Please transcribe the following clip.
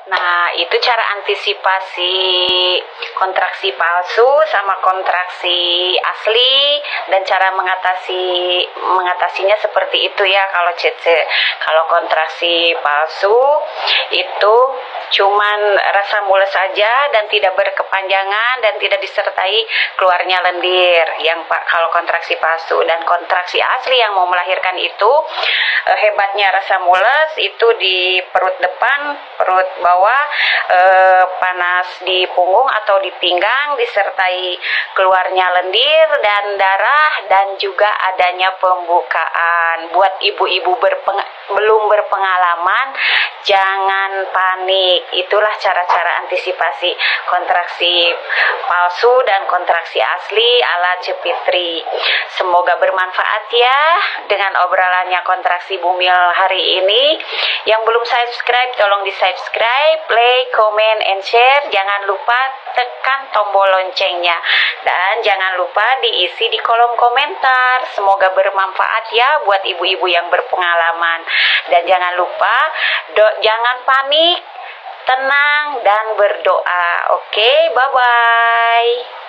Nah, itu cara antisipasi kontraksi palsu sama kontraksi asli, dan cara mengatasinya seperti itu ya kalau CC. Kalau kontraksi palsu itu cuman rasa mules saja dan tidak berkepanjangan dan tidak disertai keluarnya lendir. Kalau kontraksi palsu, dan kontraksi asli yang mau melahirkan itu hebatnya rasa mules itu di perut depan, perut bawah, panas di punggung atau di pinggang, disertai keluarnya lendir dan darah, dan juga adanya pembukaan. Buat ibu-ibu belum berpengalaman, jangan panik. Itulah cara-cara antisipasi kontraksi palsu dan kontraksi asli ala Cepitri. Semoga bermanfaat ya dengan obrolannya kontraksi bumil hari ini. Yang belum subscribe, tolong di subscribe, like, comment, and share. Jangan lupa tekan tombol loncengnya, dan jangan lupa diisi di kolom komentar. Semoga bermanfaat ya buat ibu-ibu yang berpengalaman. Dan jangan lupa jangan panik, tenang dan berdoa. Oke, bye-bye.